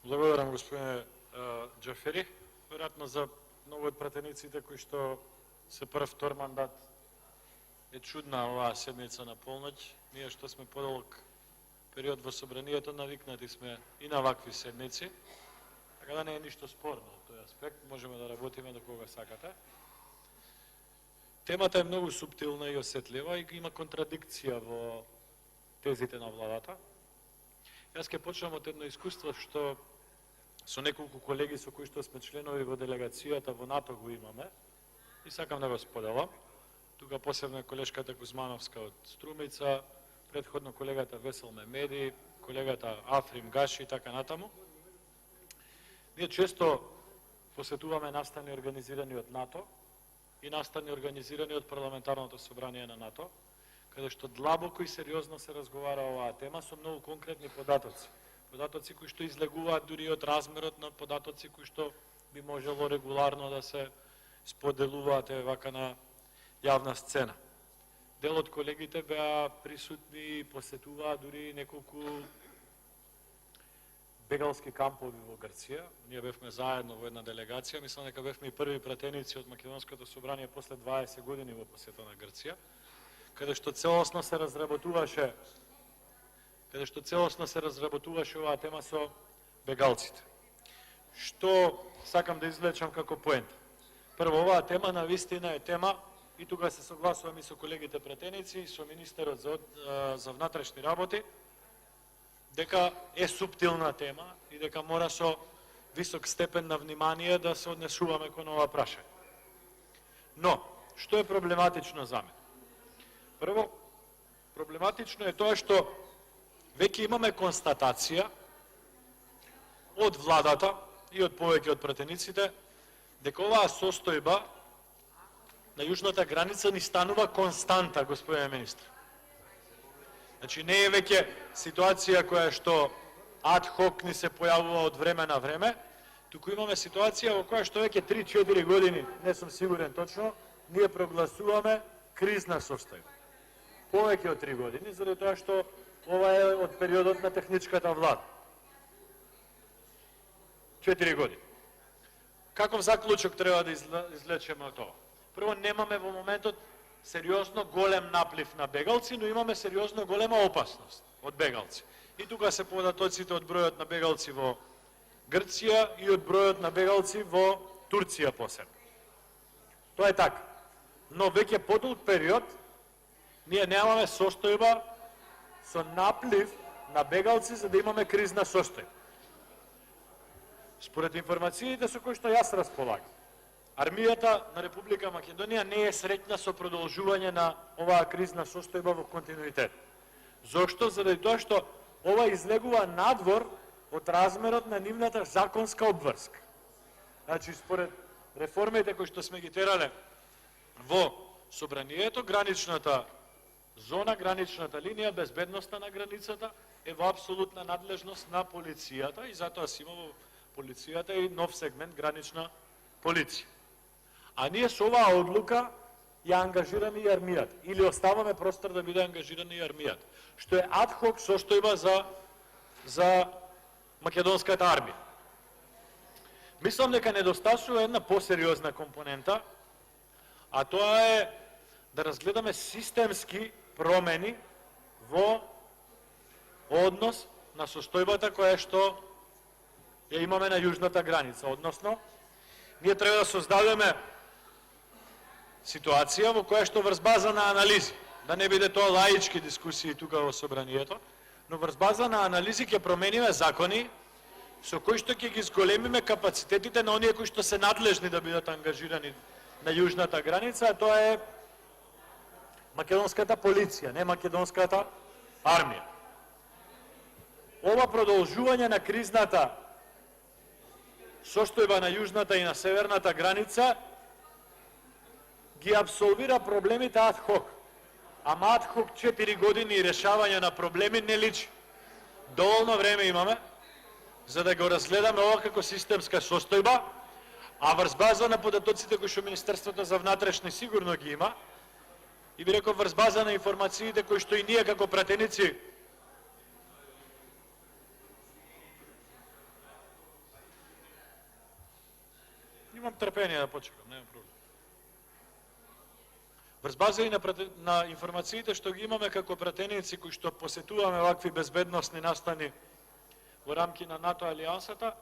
Благодарам, господине Џафери. Веројатно за многу од пратениците кои што се прв втор мандат е чудна оваа седница на полноќ. Ние што сме подолг период во собранието навикнати сме и на вакви седници, така да не е ништо спорно од тој аспект, можеме да работиме до кога сакате. Темата е многу суптилна и осетлива и има контрадикција во тезите на владата. Јас ќе почнам од едно искуство што со неколку колеги со кои што сме членови во делегацијата во НАТО го имаме и сакам да го споделам. Тука посебно е колешката Кузмановска од Струмица, предходно колегата Весел Мемеди, колегата Африм Гаши и така натаму. Ние често посетуваме настани организирани од НАТО и настани организирани од Парламентарното собрание на НАТО, каде што длабоко и сериозно се разговара оваа тема со многу конкретни податоци. Податоци кои што излегуваат дури од размерот на податоци кои што би можело регуларно да се споделуваат вака на јавна сцена. Дел од колегите беа присутни и посетуваа дури неколку бегалски кампови во Грција. Ние бевме заедно во една делегација, мислам дека бевме и први пратеници од Македонското собрание после 20 години во посета на Грција, каде што целосно се разработуваше оваа тема со бегалците. Што сакам да извлечам како поента? Прво, оваа тема навистина е тема, и тука се согласувам и со колегите пратеници, и со министерот за внатрешни работи, дека е суптилна тема и дека мора со висок степен на внимание да се однесуваме кон ова прашање. Но, што е проблематично за мен? Прво, проблематично е тоа што веќе имаме констатација од владата и од повеќе од пратениците дека оваа состојба на јужната граница ни станува константа, господине министр. Значи не е веќе ситуација која што ад-хок ни се појавува од време на време, туку имаме ситуација во која што веќе 3-4 години, не сум сигурен точно, ние прогласуваме кризна состојба. Повеќе од 3 години, заради тоа што ова е од периодот на техничката влада. 4 години. Каков заклучок треба да извлечеме од тоа? Прво, немаме во моментот сериозно голем наплив на бегалци, но имаме сериозно голема опасност од бегалци. И тука се податоците од бројот на бегалци во Грција и од бројот на бегалци во Турција посебно. Тоа е така. Но веќе подолг период ние немаме состојба со наплив на бегалци за да имаме кризна состојба. Според информациите со кои што јас располагам, армијата на Република Македонија не е среќна со продолжување на оваа кризна состојба во континуитет. Зошто? Заради тоа што ова излегува надвор од размерот на нивната законска обврска. Значи, според реформите кои што сме ги терале во собранието, граничната зона, граничната линија, безбедноста на границата е во апсолутна надлежност на полицијата и затоа си има во полицијата и нов сегмент гранична полиција. А ние со оваа одлука ја ангажираме и армијата, или оставаме простор да биде ангажирана и армијата, што е ад-хок состојба за македонската армија. Мислам дека недостасува една посериозна компонента, а тоа е да разгледаме системски промени во однос на состојбата која што ја имаме на јужната граница. Односно, ние треба да создадеме ситуација во која што врз база на анализи, да не биде тоа лаички дискусии тука во собранието, но врз база на анализи ќе промениме закони со кои што ќе ги зголемиме капацитетите на оние кои што се надлежни да бидат ангажирани на јужната граница, а тоа е македонската полиција, не македонската армија. Ова продолжување на кризната состојба на јужната и на северната граница ги абсолвира проблемите ад-хок. Ама ад-хок 4 години и решавање на проблеми не личи. Доволно време имаме за да го разгледаме ова како системска состојба, а врз база на податоците кои што Министерството за внатрешни сигурно ги има, и би рекол врз база на информациите кои што и ние како пратеници Имам трпение да почекам, немам проблем. Врз база и на информациите што ги имаме како пратеници кои што посетуваме вакви безбедносни настани во рамки на НАТО алијансата,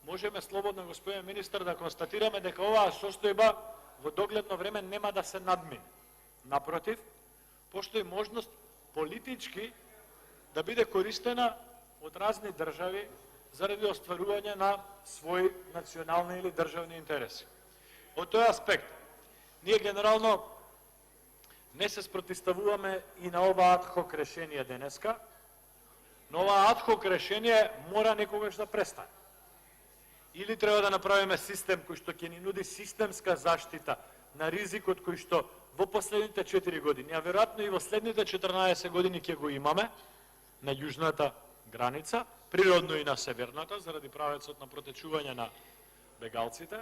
можеме слободно, господин министр, да констатираме дека оваа состојба во догледно време нема да се надмине. Напротив, постои можност политички да биде користена од разни држави заради остварување на своји национални или државни интереси. Од тој аспект, ние генерално не се спротивставуваме и на ова адхок решение денеска, но ова адхок решение мора некогаш да престане. Или треба да направиме систем кој што ќе ни нуди системска заштита на ризикот кој што во последните 4 години, а веројатно и во следните 14 години ќе го имаме на јужната граница, природно и на северната, заради правецот на протечување на бегалците,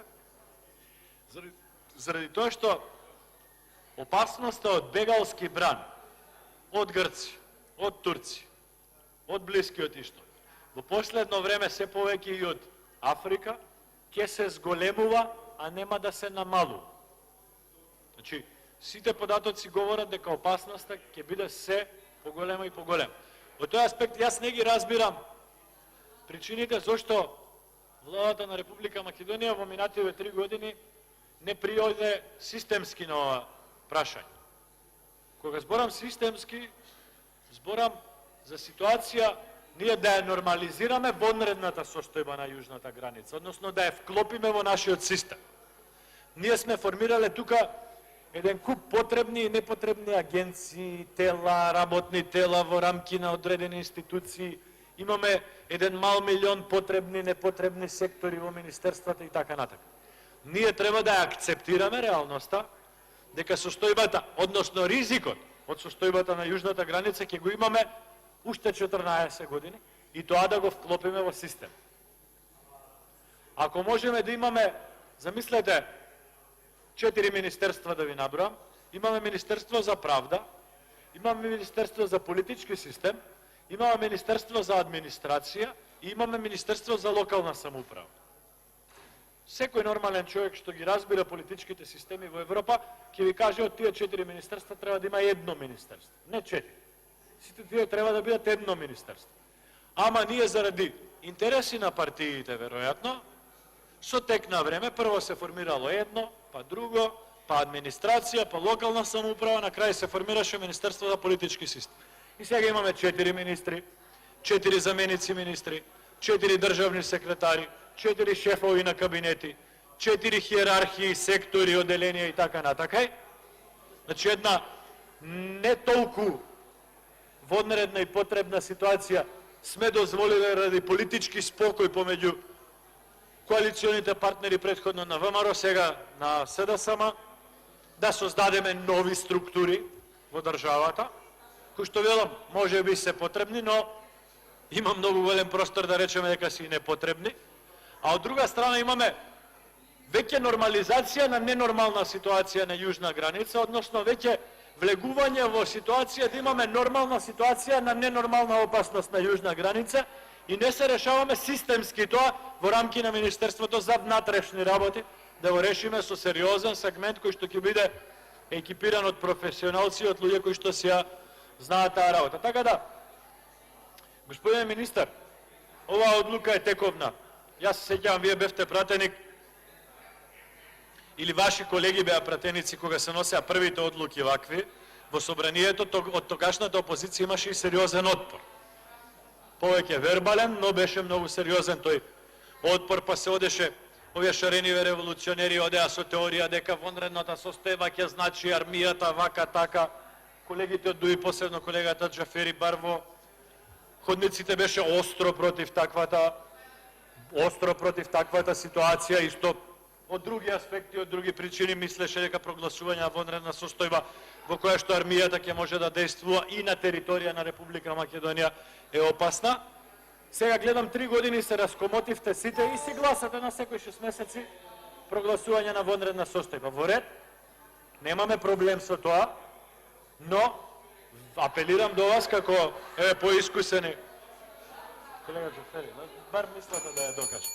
заради тоа што опасноста од бегалски бран, од Грци, од Турци, од Блискиот Исток, во последно време се повеќе и од Африка, ќе се зголемува, а нема да се намалува. Значи, сите податоци говорат дека опасноста ќе биде се поголема и поголема. Во тој аспект, јас не ги разбирам причините зашто владата на Република Македонија во минативе 3 години не приојде системски на ова прашање. Кога зборам системски, зборам за ситуација ние да ја нормализираме вонредната состојба на јужната граница, односно да ја вклопиме во нашиот систем. Ние сме формирале тука еден куп потребни и непотребни агенции, тела, работни тела во рамки на одредени институции. Имаме еден мал милион потребни и непотребни сектори во министерствата и така натака. Ние треба да ја акцептираме реалноста дека состојбата, односно ризикот од состојбата на јужната граница ќе го имаме уште 14 години и тоа да го вклопиме во систем. Ако можеме да имаме, замислете, 4 министерства да ви наброам, имаме Министерство за правда, имаме Министерство за политички систем, имаме Министерство за администрација и имаме Министерство за локална самоуправа. Секој нормален човек што ги разбира политичките системи во Европа, ќе ви каже од тие 4 министерства треба да има едно министерство, не 4. Сите тие треба да бидат едно министерство. Ама ние заради интереси на партиите, веројатно, со тек на време, прво се формирало едно, па друго, па администрација, па локална самоуправа, на крај се формираше Министерство за политички систем. И сега имаме 4 министри, 4 заменици министри, 4 државни секретари, 4 шефови на кабинети, 4 хиерархии, сектори, оделенија и така натака. Значи една не толку вонредна и потребна ситуација сме дозволиле ради политички спокој помеѓу коалиционите партнери претходно на ВМРО, сега на СДСМ, да создадеме нови структури во државата, кои што велам, може би се потребни, но има многу голем простор да речеме дека се и непотребни. А од друга страна имаме веќе нормализација на ненормална ситуација на јужна граница, односно веќе влегување во ситуација да имаме нормална ситуација на ненормална опасност на јужна граница и не се решаваме системски тоа во рамки на Министерството за внатрешни работи, да го решиме со сериозен сегмент кој што ќе биде екипиран од професионалци и од луѓе кои што си ја знаат таа работа. Така да, господин министар, оваа одлука е тековна. Јас се сеќавам, вие бевте пратеник, или ваши колеги беа пратеници кога се носеа првите одлуки вакви, во собранието од тогашната опозиција имаше и сериозен отпор. Повеќе вербален, но беше многу сериозен тој отпор, па се одеше, овие шарениве револуционери одеа со теорија дека вонредната состојба ќе значи армијата, вака, така. Колегите од ДУИ, посебно колегата Џафери бар во ходниците беше остро против таквата ситуација, исто од други аспекти, од други причини, мислеше дека прогласување на вонредна состојба во која што армијата ќе може да действува и на територија на Република Македонија е опасна. Сега гледам 3 години се раскомотивте сите и си гласате на секој 6 месеци прогласување на вонредна состојба. Во ред, немаме проблем со тоа, но апелирам до вас како поискусени. Колега Џафери, бар мислата да ја докажа.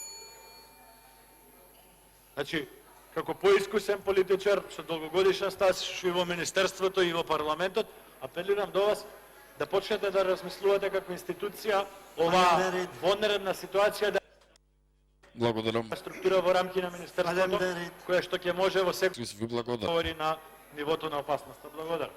Значи, како поискусен политичар со долгогодишен стаж и во Министерството и во парламентот, апелирам до вас да почнете да размислувате како институција оваа вонредна ситуација да Благодарам. структура во рамки на Министерството, која што ќе може во секој Ви благодарам. говори на нивото на опасноста. Благодарам.